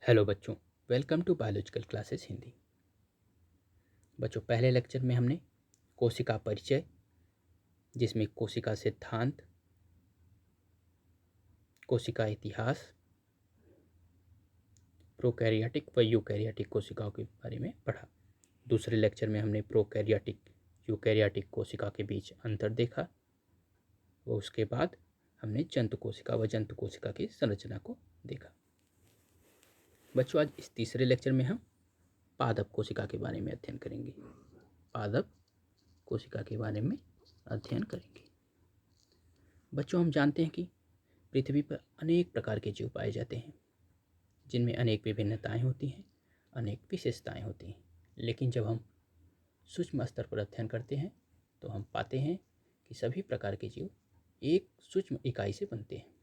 Hello बच्चों, welcome to biological classes Hindi. बच्चों, पहले लेक्चर में हमने कोशिका परिचय, जिसमें कोशिका सिद्धांत, कोशिका इतिहास, प्रोकैरियोटिक व यूकैरियोटिक कोशिकाओं के बारे में पढ़ा। दूसरे लेक्चर में हमने प्रोकैरियोटिक यूकैरियोटिक कोशिका के बीच अंतर देखा व उसके बाद हमने जंतु कोशिका व जंतु कोशिका की संरचना को देखा। बच्चों, आज इस तीसरे लेक्चर में हम पादप कोशिका के बारे में अध्ययन करेंगे। पादप कोशिका के बारे में अध्ययन करेंगे। बच्चों, हम जानते हैं कि पृथ्वी पर अनेक प्रकार के जीव पाए जाते हैं, जिनमें अनेक विभिन्नताएं होती हैं, अनेक विशेषताएं होती हैं। लेकिन जब हम सूक्ष्म स्तर पर अध्ययन करते हैं तो हम पाते हैं कि सभी प्रकार के जीव एक सूक्ष्म इकाई से बनते हैं।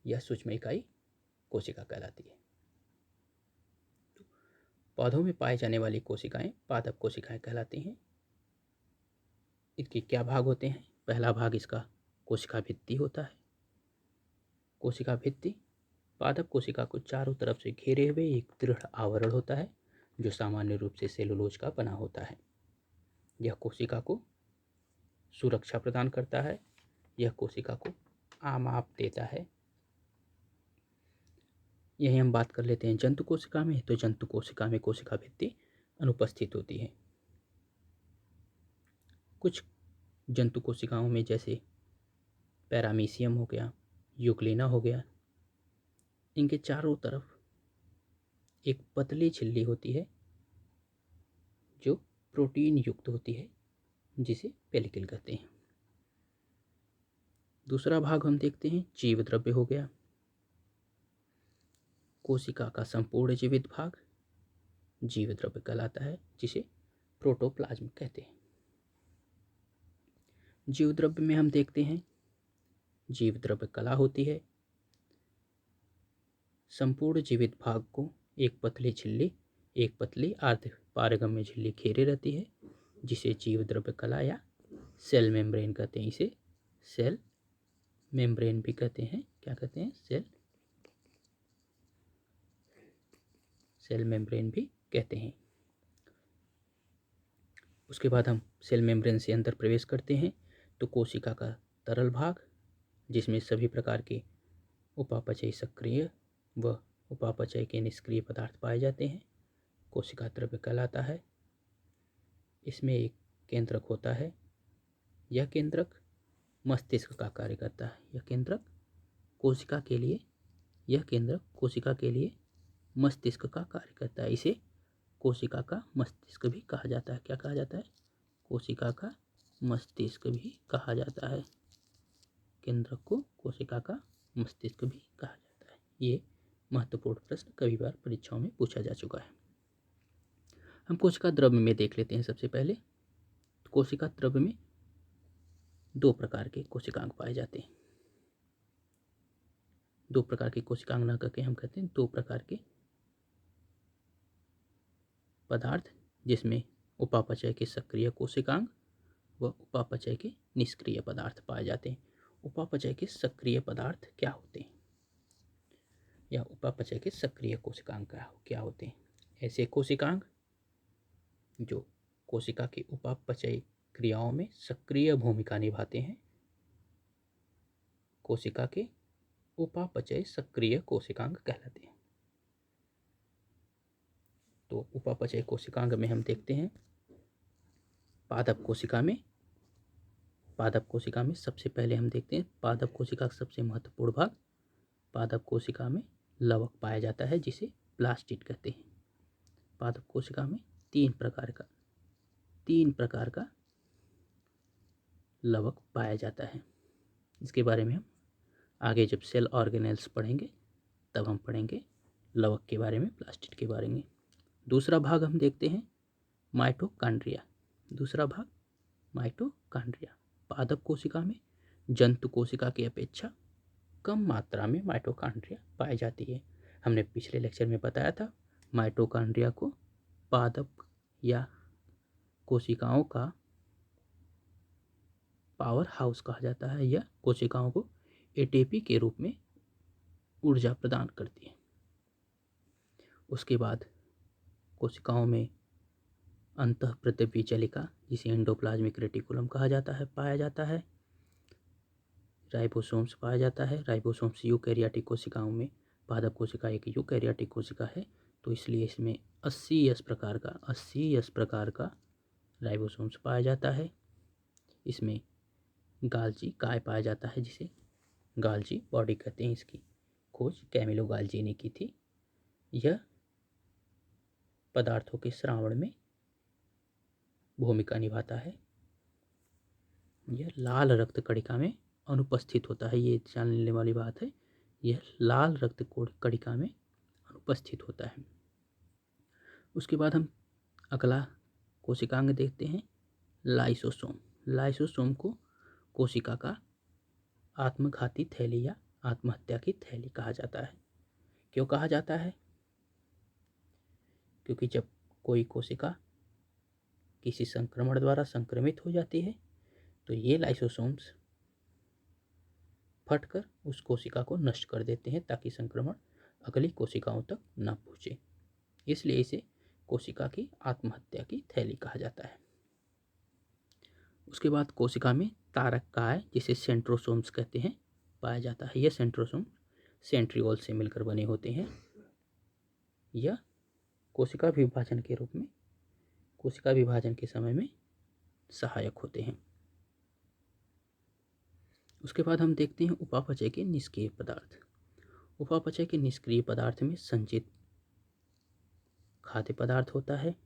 यह सूक्ष्म इकाई कोशिका कहलाती है। तो पौधों में पाए जाने वाली कोशिकाएं पादप कोशिकाएं कहलाती हैं। इसके क्या भाग होते हैं? पहला भाग इसका कोशिका भित्ति होता है। कोशिका भित्ति पादप कोशिका को चारों तरफ से घेरे हुए एक दृढ़ आवरण होता है, जो सामान्य रूप से सेलुलोज का बना होता है। यह कोशिका को सुरक्षा प्रदान करता है। यह कोशिका को आमाप देता है। यही हम बात कर लेते हैं जंतु कोशिका में। तो जंतु कोशिका में कोशिका भित्ति अनुपस्थित होती है। कुछ जंतु कोशिकाओं में जैसे पैरामीशियम हो गया, यूक्लिना हो गया, इनके चारों तरफ एक पतली झिल्ली होती है जो प्रोटीन युक्त होती है, जिसे पेलिकल कहते हैं। दूसरा भाग हम देखते हैं जीव द्रव्य हो गया। कोशिका का संपूर्ण जीवित भाग जीव द्रव्य कहलाता है, जिसे प्रोटोप्लाज्म कहते हैं। जीव द्रव्य में हम देखते हैं जीव द्रव्य कला होती है। संपूर्ण जीवित भाग को एक पतली अर्ध पारगम्य झिल्ली घेरे रहती है, जिसे जीव द्रव्य कला या सेल मेम्ब्रेन कहते हैं। इसे सेल मेम्ब्रेन भी कहते हैं। क्या कहते हैं? सेल मेम्ब्रेन भी कहते हैं। उसके बाद हम सेल मेम्ब्रेन से अंदर प्रवेश करते हैं तो कोशिका का तरल भाग, जिसमें सभी प्रकार के उपापचयी सक्रिय व उपापचय के निष्क्रिय पदार्थ पाए जाते हैं, कोशिका द्रव्य कहलाता है। इसमें एक केंद्रक होता है। यह केंद्रक मस्तिष्क का कार्य करता है। यह केंद्रक कोशिका के लिए मस्तिष्क का कार्य करता है। इसे कोशिका का मस्तिष्क भी कहा जाता है। क्या कहा जाता है? कोशिका का मस्तिष्क भी कहा जाता है। केंद्रक को कोशिका का मस्तिष्क भी कहा जाता है। ये महत्वपूर्ण प्रश्न कई बार परीक्षाओं में पूछा जा चुका है। हम कोशिका द्रव्य में देख लेते हैं। सबसे पहले कोशिका द्रव्य में दो प्रकार के कोशिकांग पाए जाते हैं। दो प्रकार के कोशिकांग न करके हम कहते हैं दो प्रकार के पदार्थ, जिसमें उपापचय के सक्रिय कोशिकांग व उपापचय के निष्क्रिय पदार्थ पाए जाते हैं। उपापचय के सक्रिय पदार्थ क्या होते हैं या उपापचय के सक्रिय कोशिकांग क्या होते हैं? ऐसे कोशिकांग जो कोशिका की उपापचय क्रियाओं में सक्रिय भूमिका निभाते हैं, कोशिका के उपापचय सक्रिय कोशिकांग कहलाते हैं। तो उपापचय कोशिकांग में हम देखते हैं पादप कोशिका में सबसे पहले हम देखते हैं पादप कोशिका का सबसे महत्वपूर्ण भाग, पादप कोशिका में लवक पाया जाता है, जिसे प्लास्टिड कहते हैं। पादप कोशिका में तीन प्रकार का लवक पाया जाता है। इसके बारे में हम आगे जब सेल ऑर्गेनेल्स पढ़ेंगे तब हम पढ़ेंगे लवक के बारे में, प्लास्टिड के बारे में। दूसरा भाग हम देखते हैं माइटोकॉन्ड्रिया। पादप कोशिका में जंतु कोशिका की अपेक्षा कम मात्रा में माइटोकॉन्ड्रिया पाई जाती है। हमने पिछले लेक्चर में बताया था माइटोकॉन्ड्रिया को पादप या कोशिकाओं का पावर हाउस कहा जाता है। यह कोशिकाओं को एटीपी के रूप में ऊर्जा प्रदान करती है। उसके बाद कोशिकाओं में अंतःप्रद्रव्य जलिका, जिसे एंडोप्लाज्मिक रेटिकुलम कहा जाता है, पाया जाता है। राइबोसोम्स पाया जाता है। राइबोसोम्स यूकैरियोटिक कोशिकाओं में, पादप कोशिका एक यूकैरियोटिक कोशिका है, तो इसलिए इसमें 80S प्रकार का राइबोसोम्स पाया जाता है। इसमें गाल्जी काय पाया जाता है, जिसे गाल्जी बॉडी कहते हैं। इसकी खोज कैमिलो गाल्जी ने की थी। यह पदार्थों के श्रावण में भूमिका निभाता है। यह लाल रक्त कणिका में अनुपस्थित होता है। ये जानने वाली बात है, यह लाल रक्त कणिका में अनुपस्थित होता है। उसके बाद हम अगला कोशिकांग देखते हैं, लाइसोसोम। लाइसोसोम को कोशिका का आत्मघाती थैली या आत्महत्या की थैली कहा जाता है। क्यों कहा जाता है? क्योंकि जब कोई कोशिका किसी संक्रमण द्वारा संक्रमित हो जाती है तो ये लाइसोसोम्स फटकर उस कोशिका को नष्ट कर देते हैं, ताकि संक्रमण अगली कोशिकाओं तक न पहुँचे। इसलिए इसे कोशिका की आत्महत्या की थैली कहा जाता है। उसके बाद कोशिका में तारक काय, जिसे सेंट्रोसोम्स कहते हैं, पाया जाता है। यह सेंट्रोसोम सेंट्रियोल से मिलकर बने होते हैं। यह कोशिका विभाजन के समय में सहायक होते हैं। उसके बाद हम देखते हैं उपापचय के निष्क्रिय पदार्थ। उपापचय के निष्क्रिय पदार्थ में संचित खाद्य पदार्थ होता है।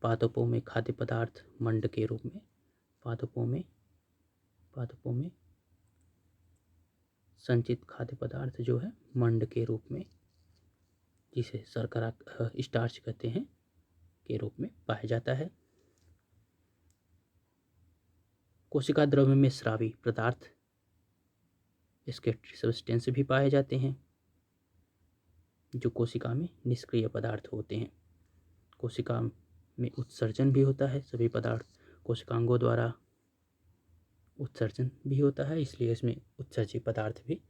पादपों में खाद्य पदार्थ मंड के रूप में, पादपों में संचित खाद्य पदार्थ जो है मंड के रूप में, जिसे शर्करा स्टार्च कहते हैं, के रूप में पाया जाता है। कोशिका द्रव्य में स्रावी पदार्थ स्केटरी सब्सटेंस भी पाए जाते हैं, जो कोशिका में निष्क्रिय पदार्थ होते हैं। कोशिका में उत्सर्जन भी होता है। सभी पदार्थ कोशिकांगों द्वारा उत्सर्जन भी होता है, इसलिए इसमें उत्सर्जित पदार्थ भी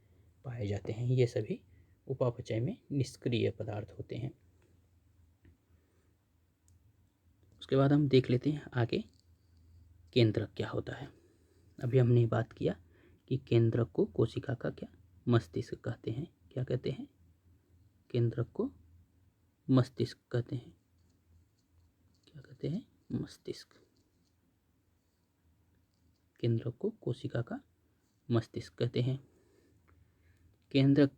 पाए जाते हैं। ये सभी उपापचय में निष्क्रिय पदार्थ होते हैं। उसके बाद हम देख लेते हैं आगे केंद्रक क्या होता है। अभी हमने बात किया कि केंद्रक को कोशिका का क्या मस्तिष्क कहते हैं। क्या कहते हैं? केंद्रक को मस्तिष्क कहते हैं। क्या कहते हैं? मस्तिष्क। केंद्रक को कोशिका का मस्तिष्क कहते हैं। केंद्रक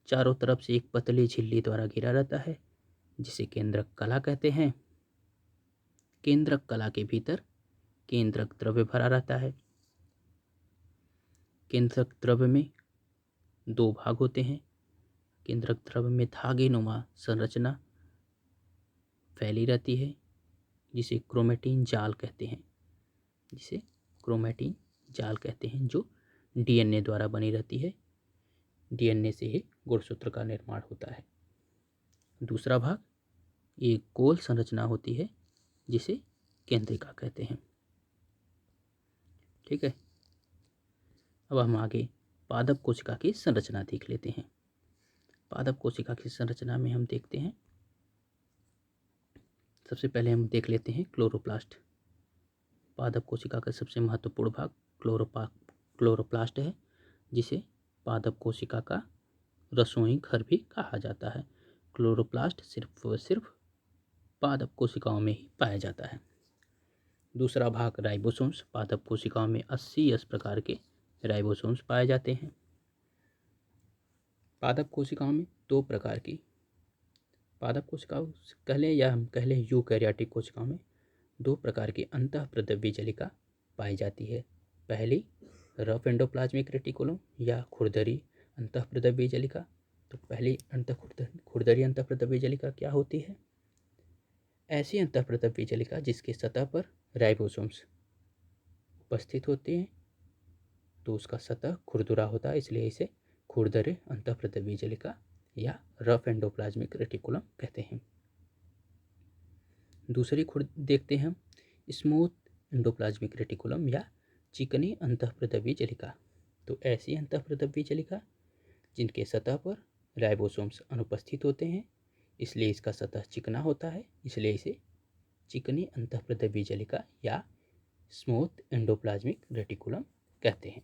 चारों तरफ से एक पतली झिल्ली द्वारा घिरा रहता है, जिसे केंद्रक कला कहते हैं। केंद्रक कला के भीतर केंद्रक द्रव्य भरा रहता है। केंद्रक द्रव्य में दो भाग होते हैं। केंद्रक द्रव्य में धागे नुमा संरचना फैली रहती है, जिसे क्रोमेटिन जाल कहते हैं, जो डीएनए द्वारा बनी रहती है। डीएनए से ही गुणसूत्र का निर्माण होता है। दूसरा भाग एक गोल संरचना होती है, जिसे केंद्रिका कहते हैं। ठीक है, अब हम आगे पादप कोशिका की संरचना देख लेते हैं। पादप कोशिका की संरचना में हम देखते हैं, सबसे पहले हम देख लेते हैं क्लोरोप्लास्ट। पादप कोशिका का सबसे महत्वपूर्ण भाग क्लोरोप्लास्ट है, जिसे पादप कोशिका का रसोई घर भी कहा जाता है। क्लोरोप्लास्ट सिर्फ व सिर्फ पादप कोशिकाओं में ही पाया जाता है। दूसरा भाग राइबोसोम्स। पादप कोशिकाओं में 80S प्रकार के राइबोसोम्स पाए जाते हैं। पादप कोशिकाओं में दो प्रकार की पादप कोशिकाओं हम कह लें यूकैरियोटिक कोशिकाओं में दो प्रकार की अंतःप्रद्रव्य जलिका पाई जाती है। पहली रफ एंडोप्लाज्मिक रेटिकुलम या खुरदरी अंतःप्रद्रव्य जलिका। तो पहली खुरदरी अंतःप्रद्रव्य जलिका क्या होती है? ऐसी अंतःप्रद्रव्य जलिका जिसके सतह पर राइबोसोम्स उपस्थित होते हैं, तो उसका सतह खुरदुरा होता है, इसलिए इसे खुरदरे अंतःप्रद्रव्य जलिका या रफ एंडोप्लाज्मिक रेटिकुलम कहते हैं। दूसरी देखते हैं हम स्मूथ एंडोप्लाज्मिक रेटिकुलम या चिकनी अंतःप्रद्रव्य जलिका। तो ऐसी अंतःप्रद्रव्य जलिका जिनके सतह पर राइबोसोम्स अनुपस्थित होते हैं, इसलिए इसका सतह चिकना होता है, इसलिए इसे चिकनी अंतःप्रद्रव्य जलिका या स्मूथ एंडोप्लाज्मिक रेटिकुलम कहते हैं।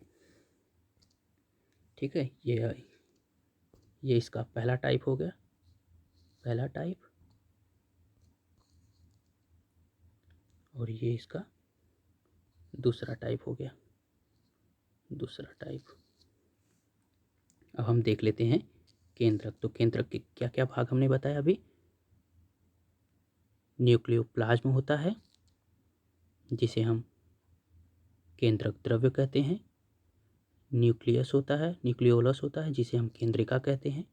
ठीक है, ये इसका पहला टाइप हो गया, पहला टाइप, और ये इसका दूसरा टाइप हो गया, दूसरा टाइप। अब हम देख लेते हैं केंद्रक। तो केंद्रक के क्या क्या भाग हमने बताया अभी। न्यूक्लियोप्लाज्म होता है जिसे हम केंद्रक द्रव्य कहते हैं। न्यूक्लियस होता है, न्यूक्लियोलस होता है जिसे हम केंद्रिका कहते हैं।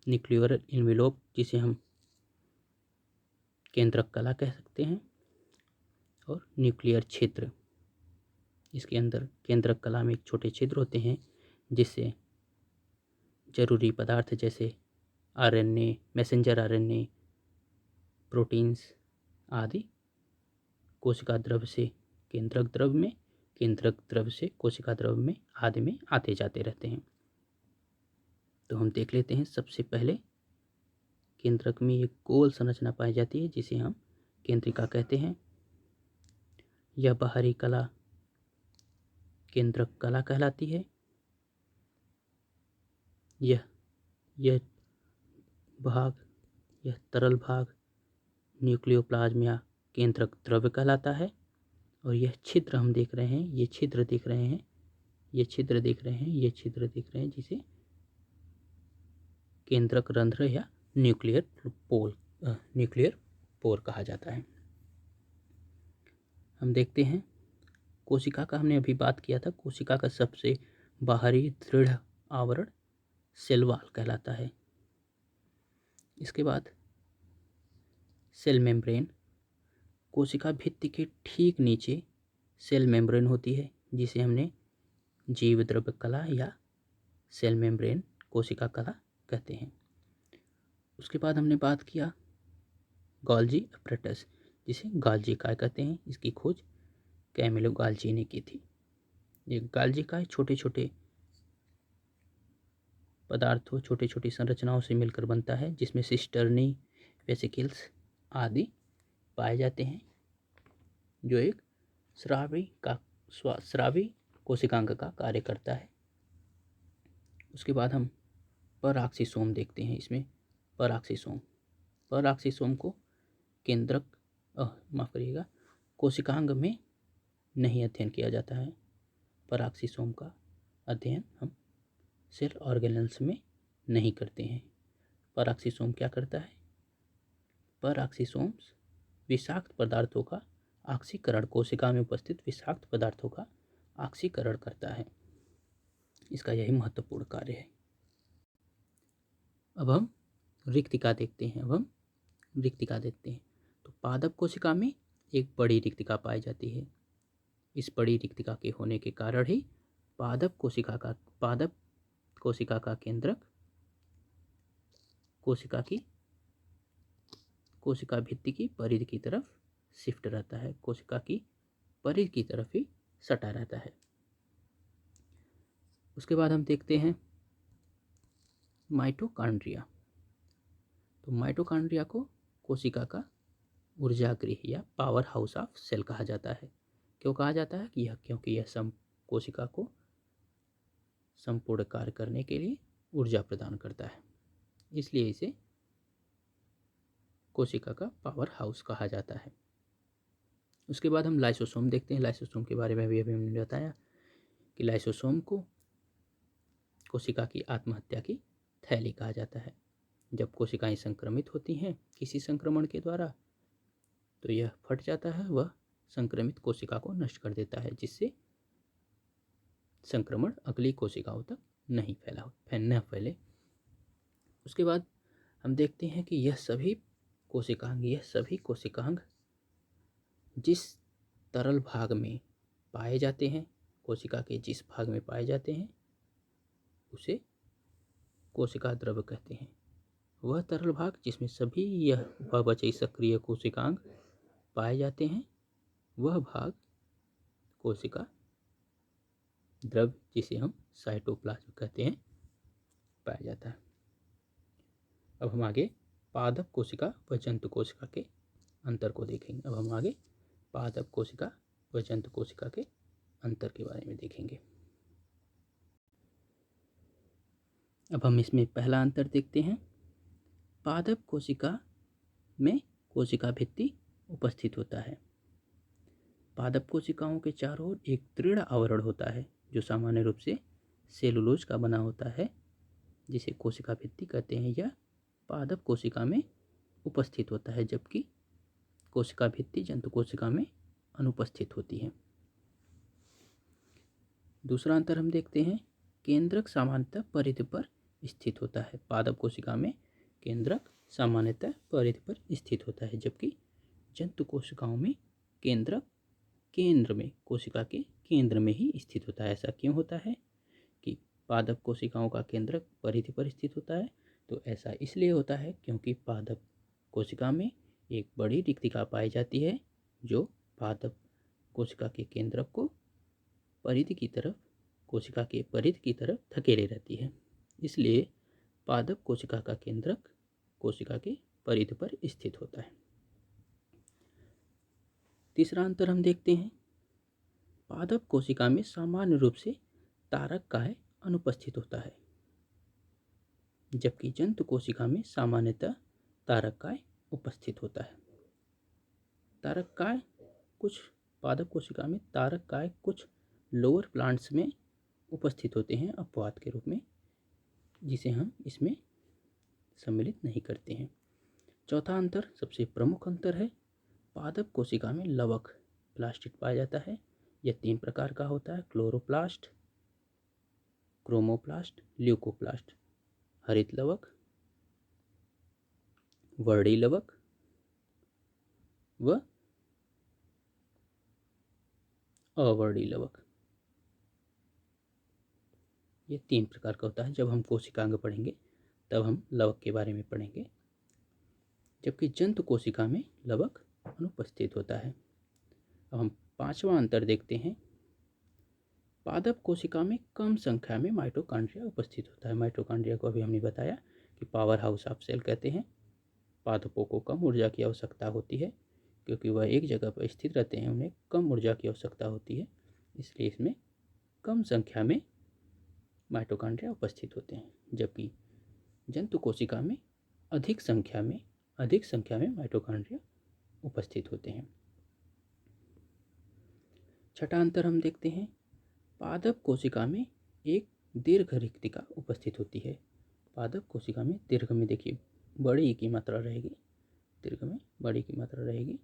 न्यूक्लियर इन्वेलोप जिसे हम केंद्रक कला कह सकते हैं। और न्यूक्लियर छिद्र, इसके अंदर केंद्रक कला में एक छोटे छिद्र होते हैं जिससे जरूरी पदार्थ जैसे आरएनए, मैसेंजर आरएनए, प्रोटीन्स आदि कोशिका द्रव्य से केंद्रक द्रव्य में, केंद्रक द्रव्य से कोशिका द्रव्य में आदि में आते जाते रहते हैं। तो हम देख लेते हैं। सबसे पहले केंद्रक में एक गोल संरचना पाई जाती है जिसे हम केंद्रिका कहते हैं। यह बाहरी कला केंद्रक कला कहलाती है। यह भाग, यह तरल भाग न्यूक्लियोप्लाज्म या केंद्रक द्रव्य कहलाता है। और यह छिद्र हम देख रहे हैं, ये छिद्र दिख रहे हैं, ये छिद्र दिख रहे हैं, ये छिद्र दिख रहे हैं जिसे केंद्रक रंध्र या न्यूक्लियर पोर कहा जाता है। हम देखते हैं कोशिका का हमने अभी बात किया था। कोशिका का सबसे बाहरी दृढ़ आवरण सेल वॉल कहलाता है। इसके बाद सेल मेम्ब्रेन, कोशिका भित्ति के ठीक नीचे सेल मेम्ब्रेन होती है जिसे हमने जीव द्रव्य कला या सेल मेम्ब्रेन कोशिका कला कहते हैं। उसके बाद हमने बात किया गोल्जी अपरेटस जिसे गोल्जी काय कहते हैं। इसकी खोज कैमिलो गोल्जी ने की थी। ये गोल्जी काय छोटे छोटे पदार्थों, छोटी छोटी संरचनाओं से मिलकर बनता है जिसमें सिस्टर्नी, वेसिकल्स आदि पाए जाते हैं, जो एक स्रावी कोशिकांग का कार्य करता है। उसके बाद हम पराक्सीसोम देखते हैं। इसमें पराक्सीसोम को केंद्रक माफ करिएगा, कोशिकांग में नहीं अध्ययन किया जाता है। पराक्सीसोम का अध्ययन हम सेल ऑर्गेनल्स में नहीं करते हैं। पराक्सीसोम क्या करता है? पराक्सीसोम्स विषाक्त पदार्थों का ऑक्सीकरण, कोशिका में उपस्थित विषाक्त पदार्थों का ऑक्सीकरण करता है। इसका यही महत्वपूर्ण कार्य है। अब हम रिक्तिका देखते हैं। तो पादप कोशिका में एक बड़ी रिक्तिका पाई जाती है। इस बड़ी रिक्तिका के होने के कारण ही पादप कोशिका का केंद्रक कोशिका भित्ति की परिधि की तरफ शिफ्ट रहता है, कोशिका की परिधि की तरफ ही सटा रहता है। उसके बाद हम देखते हैं माइटोकॉन्ड्रिया। तो माइटोकॉन्ड्रिया को कोशिका का ऊर्जा गृह या पावर हाउस ऑफ सेल कहा जाता है। क्यों कहा जाता है? क्योंकि यह कोशिका को संपूर्ण कार्य करने के लिए ऊर्जा प्रदान करता है, इसलिए इसे कोशिका का पावर हाउस कहा जाता है। उसके बाद हम लाइसोसोम देखते हैं। लाइसोसोम के बारे में भी अभी हमने बताया कि लाइसोसोम को कोशिका की आत्महत्या की थैली कहा जाता है। जब कोशिकाएं संक्रमित होती हैं किसी संक्रमण के द्वारा तो यह फट जाता है, वह संक्रमित कोशिका को नष्ट कर देता है, जिससे संक्रमण अगली कोशिकाओं तक नहीं फैले। उसके बाद हम देखते हैं कि यह सभी कोशिकांग जिस तरल भाग में पाए जाते हैं, कोशिका के जिस भाग में पाए जाते हैं उसे कोशिका द्रव्य कहते हैं। वह तरल भाग जिसमें सभी यह बचे सक्रिय कोशिकांग पाए जाते हैं, वह भाग कोशिका द्रव्य जिसे हम साइटोप्लाज्म कहते हैं पाया जाता है। अब हम आगे पादप कोशिका व जंतु कोशिका के अंतर को देखेंगे। अब हम आगे पादप कोशिका व जंतु कोशिका के अंतर के बारे में देखेंगे। अब हम इसमें पहला अंतर देखते हैं। पादप कोशिका में कोशिका भित्ति उपस्थित होता है। पादप कोशिकाओं के चारों ओर एक दृढ़ आवरण होता है जो सामान्य रूप से सेलुलोज का बना होता है, जिसे कोशिका भित्ति कहते हैं। यह पादप कोशिका में उपस्थित होता है, जबकि कोशिका भित्ति जंतु कोशिका में अनुपस्थित होती है। दूसरा अंतर हम देखते हैं। केंद्रक सामान्यतः परिधि पर स्थित होता है। पादप कोशिका में केंद्रक सामान्यतः परिधि पर स्थित होता है, जबकि जंतु कोशिकाओं में केंद्रक केंद्र में, कोशिका के केंद्र में ही स्थित होता है। ऐसा क्यों होता है कि पादप कोशिकाओं का केंद्रक परिधि पर स्थित होता है? तो ऐसा इसलिए होता है क्योंकि पादप कोशिका में एक बड़ी रिक्तिका पाई जाती है जो पादप कोशिका के केंद्रक को परिधि की तरफ, कोशिका के परिधि की तरफ धकेले रहती है। इसलिए पादप कोशिका का केंद्रक कोशिका के परिधि पर स्थित होता है। तीसरा अंतर हम देखते हैं। पादप कोशिका में सामान्य रूप से तारक काय अनुपस्थित होता है, जबकि जंतु कोशिका में सामान्यतः तारक काय उपस्थित होता है। तारक काय कुछ पादप कोशिका में तारक काय कुछ लोअर प्लांट्स में उपस्थित होते हैं अपवाद के रूप में, जिसे हम इसमें सम्मिलित नहीं करते हैं। चौथा अंतर, सबसे प्रमुख अंतर है, पादप कोशिका में लवक प्लास्टिड पाया जाता है। यह 3 प्रकार का होता है: क्लोरोप्लास्ट, क्रोमोप्लास्ट, ल्यूकोप्लास्ट। हरित लवक, वर्णी लवक व अवर्णी लवक। ये 3 प्रकार का होता है। जब हम कोशिकांग पढ़ेंगे तब हम लवक के बारे में पढ़ेंगे, जबकि जंतु कोशिका में लवक अनुपस्थित होता है। अब हम 5वां अंतर देखते हैं। पादप कोशिका में कम संख्या में माइटोकॉन्ड्रिया उपस्थित होता है। माइटोकॉन्ड्रिया को अभी हमने बताया कि पावर हाउस ऑफ सेल कहते हैं। पादपों को कम ऊर्जा की आवश्यकता होती है क्योंकि वह एक जगह पर स्थित रहते हैं, उन्हें कम ऊर्जा की आवश्यकता होती है, इसलिए इसमें कम संख्या में माइटोकॉन्ड्रिया उपस्थित होते हैं, जबकि जंतु कोशिका में अधिक संख्या में माइटोकॉन्ड्रिया उपस्थित होते हैं। छठा अंतर हम देखते हैं। पादप कोशिका में एक दीर्घ रिक्तिका उपस्थित होती है। पादप कोशिका में दीर्घ में देखिए बड़ी की मात्रा रहेगी, दीर्घ में बड़ी की मात्रा रहेगी।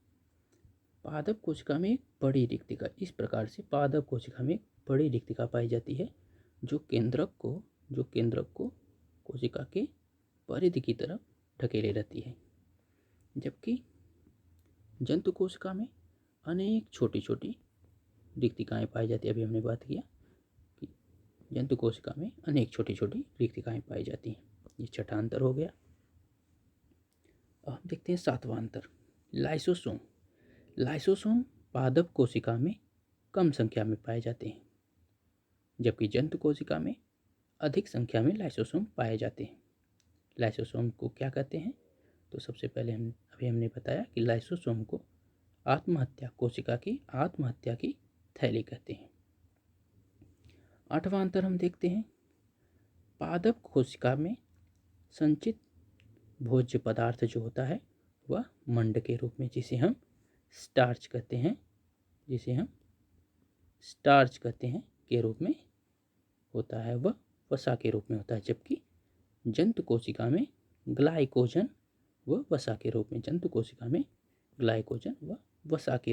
पादप कोशिका में एक बड़ी रिक्तिका, इस प्रकार से पादप कोशिका में एक बड़ी रिक्तिका पाई जाती है जो केंद्रक को कोशिका के परिधि की तरफ ढकेले रहती है, जबकि जंतु कोशिका में अनेक छोटी छोटी रिक्तिकाएँ पाई जाती है। अभी हमने बात किया कि जंतु कोशिका में अनेक छोटी छोटी रिक्तिकाएँ पाई जाती हैं। ये छठा अंतर हो गया। अब हम देखते हैं 7वां अंतर, लाइसोसोम। लाइसोसोम पादप कोशिका में कम संख्या में पाए जाते हैं, जबकि जंतु कोशिका में अधिक संख्या में लाइसोसोम पाए जाते हैं। लाइसोसोम को क्या कहते हैं? तो सबसे पहले हमने बताया कि लाइसोसोम को कोशिका की आत्महत्या की थैली कहते हैं। 8वां अंतर हम देखते हैं। पादप कोशिका में संचित भोज्य पदार्थ जो होता है वह मंड के रूप में, जिसे हम स्टार्च कहते हैं के रूप में होता है, वह वसा के रूप में होता है, जबकि जंतु कोशिका में ग्लाइकोजन व वसा के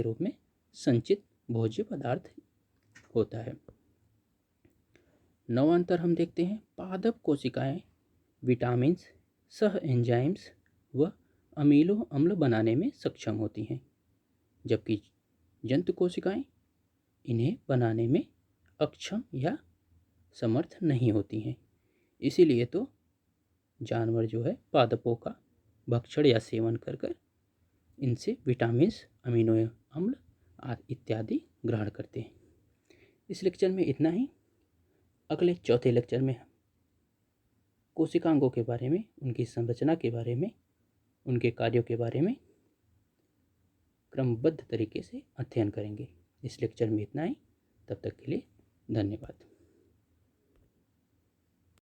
रूप में, संचित भोज्य पदार्थ होता है। 9वां अंतर हम देखते हैं। पादप कोशिकाएं विटामिन्स, सह एंजाइम्स व अमीनो अम्ल बनाने में सक्षम होती हैं, जबकि जंतु कोशिकाएं इन्हें बनाने में अक्षम या समर्थ नहीं होती हैं। इसीलिए तो जानवर जो है पादपों का भक्षण या सेवन कर इनसे विटामिन्स, अमीनो अम्ल आदि इत्यादि ग्रहण करते हैं। इस लेक्चर में इतना ही। अगले चौथे लेक्चर में कोशिकांगों के बारे में, उनकी संरचना के बारे में, उनके कार्यों के बारे में क्रमबद्ध तरीके से अध्ययन करेंगे। इस लेक्चर में इतना ही। तब तक के लिए धन्यवाद।